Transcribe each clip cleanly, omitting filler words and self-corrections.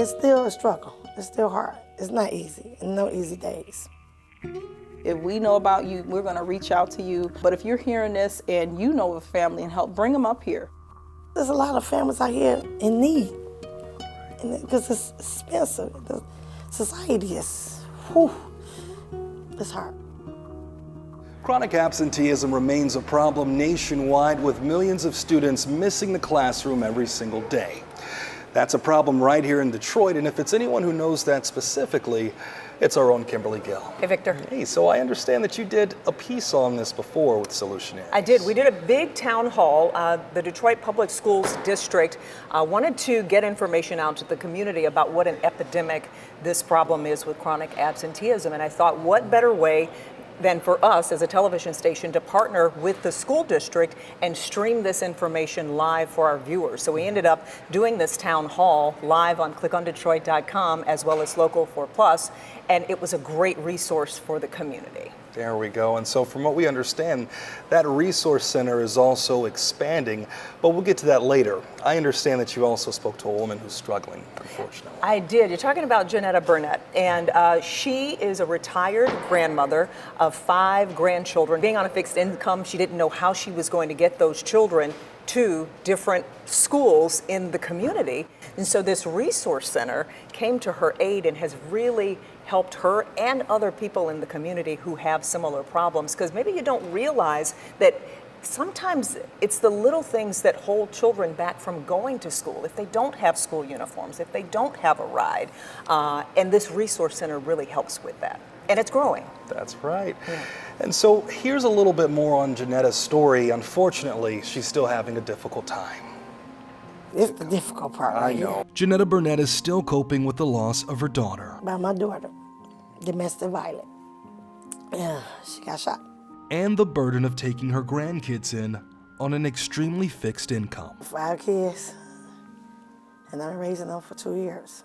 it's still a struggle. It's still hard. It's not easy, and no easy days. If we know about you, we're going to reach out to you. But if you're hearing this and you know of a family and help, bring them up here. There's a lot of families out here in need, because it's expensive. The society is, it's hard. Chronic absenteeism remains a problem nationwide, with millions of students missing the classroom every single day. That's a problem right here in Detroit, and if it's anyone who knows that specifically, it's our own Kimberly Gill. Hey, Victor. Hey, so I understand that you did a piece on this before with Solutionaries. I did. We did a big town hall. The Detroit Public Schools District wanted to get information out to the community about what an epidemic this problem is with chronic absenteeism. And I thought, what better way than for us as a television station to partner with the school district and stream this information live for our viewers. So we ended up doing this town hall live on clickondetroit.com as well as Local 4+, and it was a great resource for the community. There we go. And so from what we understand, that resource center is also expanding, but we'll get to that later. I understand that you also spoke to a woman who's struggling, unfortunately. I did. You're talking about Janetta Burnett, and she is a retired grandmother of 5 grandchildren. Being on a fixed income, she didn't know how she was going to get those children to different schools in the community. And so this resource center came to her aid and has really helped her and other people in the community who have similar problems, because maybe you don't realize that sometimes it's the little things that hold children back from going to school. If they don't have school uniforms, if they don't have a ride, and this resource center really helps with that. And it's growing. That's right. Yeah. And so here's a little bit more on Janetta's story. Unfortunately, she's still having a difficult time. It's the difficult part. I know. Janetta Burnett is still coping with the loss of her daughter. About my daughter, domestic violence. Yeah, she got shot. And the burden of taking her grandkids in on an extremely fixed income. 5 kids, and I'm raising them for 2 years.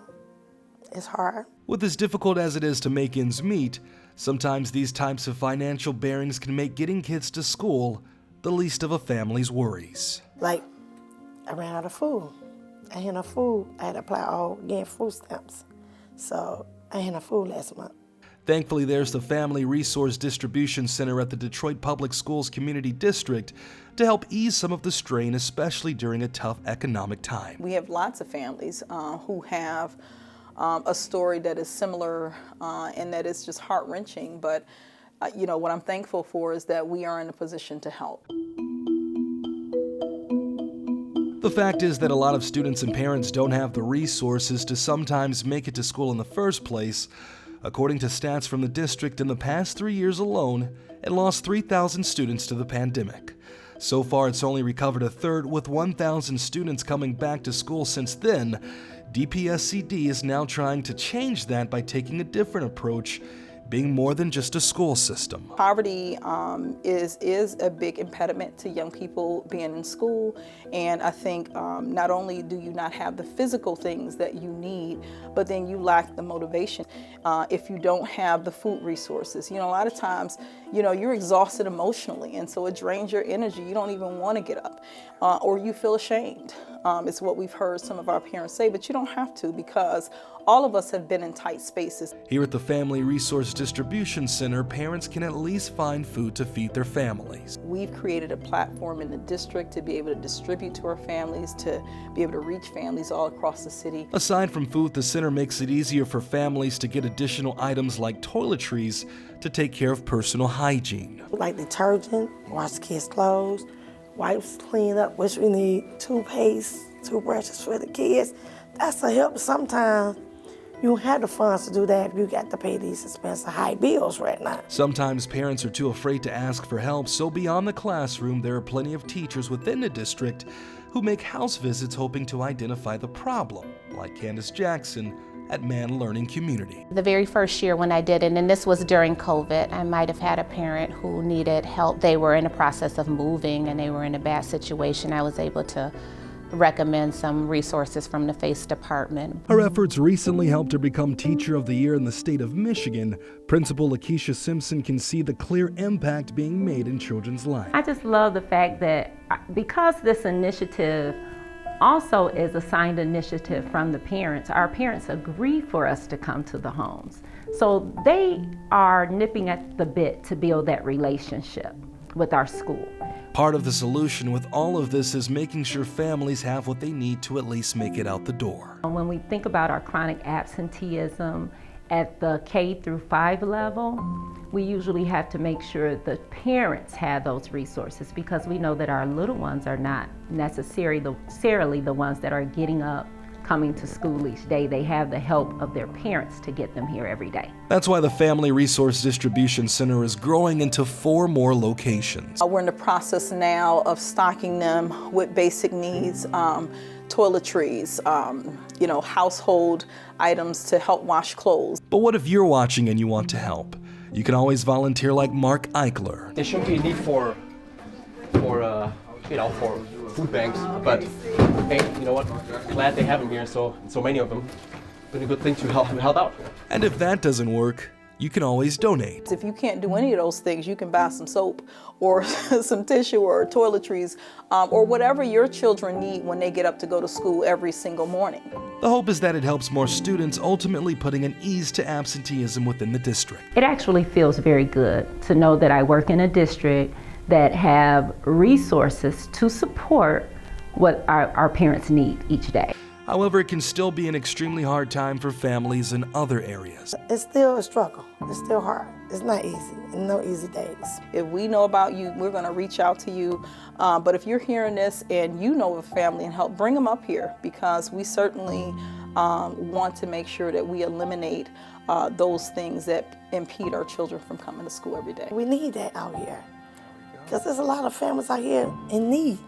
It's hard. With as difficult as it is to make ends meet, sometimes these types of financial bearings can make getting kids to school the least of a family's worries. Like, I ran out of food. I had no food. I had to apply all getting food stamps. So I had no food last month. Thankfully, there's the Family Resource Distribution Center at the Detroit Public Schools Community District to help ease some of the strain, especially during a tough economic time. We have lots of families who have a story that is similar and that is just heart-wrenching, but you know, what I'm thankful for is that we are in a position to help. The fact is that a lot of students and parents don't have the resources to sometimes make it to school in the first place. According to stats from the district, in the past 3 years alone, it lost 3,000 students to the pandemic. So far, it's only recovered a third, with 1,000 students coming back to school since then. DPSCD is now trying to change that by taking a different approach, being more than just a school system. Poverty is a big impediment to young people being in school, and I think not only do you not have the physical things that you need, but then you lack the motivation if you don't have the food resources. You know, a lot of times, you know, you're exhausted emotionally, and so it drains your energy. You don't even want to get up, or you feel ashamed. It's what we've heard some of our parents say, but you don't have to, because all of us have been in tight spaces. Here at the Family Resource Distribution Center, parents can at least find food to feed their families. We've created a platform in the district to be able to distribute to our families, to be able to reach families all across the city. Aside from food, the center makes it easier for families to get additional items like toiletries to take care of personal hygiene. Like detergent, wash the kids' clothes, wipes clean up, which we need, toothpaste, toothbrushes for the kids. That's a help. Sometimes you don't have the funds to do that if you got to pay these expensive high bills right now. Sometimes parents are too afraid to ask for help, so beyond the classroom, there are plenty of teachers within the district who make house visits hoping to identify the problem, like Candace Jackson at Man Learning Community. The very first year when I did it, and this was during COVID, I might have had a parent who needed help. They were in the process of moving and they were in a bad situation. I was able to recommend some resources from the FACE department. Her efforts recently helped her become Teacher of the Year in the state of Michigan. Principal Lakeisha Simpson can see the clear impact being made in children's lives. I just love the fact that because this initiative Also, is assigned initiative from the parents. Our parents agree for us to come to the homes. So they are nipping at the bit to build that relationship with our school. Part of the solution with all of this is making sure families have what they need to at least make it out the door. When we think about our chronic absenteeism at the K through 5 level, we usually have to make sure the parents have those resources, because we know that our little ones are not necessarily the ones that are getting up, coming to school each day. They have the help of their parents to get them here every day. That's why the Family Resource Distribution Center is growing into 4 more locations. We're in the process now of stocking them with basic needs, toiletries, household items to help wash clothes. But what if you're watching and you want to help? You can always volunteer like Mark Eichler. There shouldn't be a need for food banks, but hey, you know what? Glad they have them here, so many of them. Been a good thing to help out. And if that doesn't work, you can always donate. If you can't do any of those things, you can buy some soap or some tissue or toiletries or whatever your children need when they get up to go to school every single morning. The hope is that it helps more students, ultimately putting an ease to absenteeism within the district. It actually feels very good to know that I work in a district that have resources to support what our parents need each day. However, it can still be an extremely hard time for families in other areas. It's still a struggle. It's still hard. It's not easy, and no easy days. If we know about you, we're going to reach out to you. But if you're hearing this and you know of a family and help, bring them up here, because we certainly want to make sure that we eliminate those things that impede our children from coming to school every day. We need that out here, because there's a lot of families out here in need,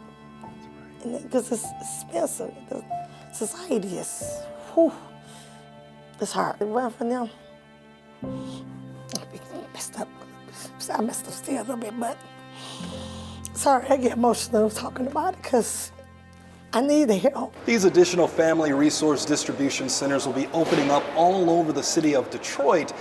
because it's expensive. The society is, it's hard. It wasn't for them. I messed up still a little bit, but sorry, I get emotional talking about it, because I need the help. These additional family resource distribution centers will be opening up all over the city of Detroit.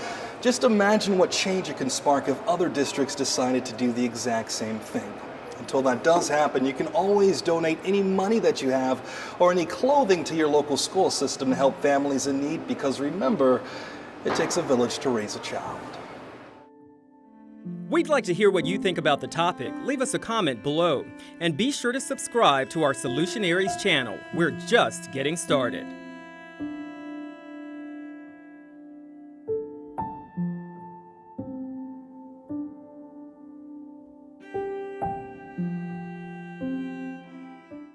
Just imagine what change it can spark if other districts decided to do the exact same thing. Until that does happen, you can always donate any money that you have or any clothing to your local school system to help families in need, because remember, it takes a village to raise a child. We'd like to hear what you think about the topic. Leave us a comment below. And be sure to subscribe to our Solutionaries channel. We're just getting started.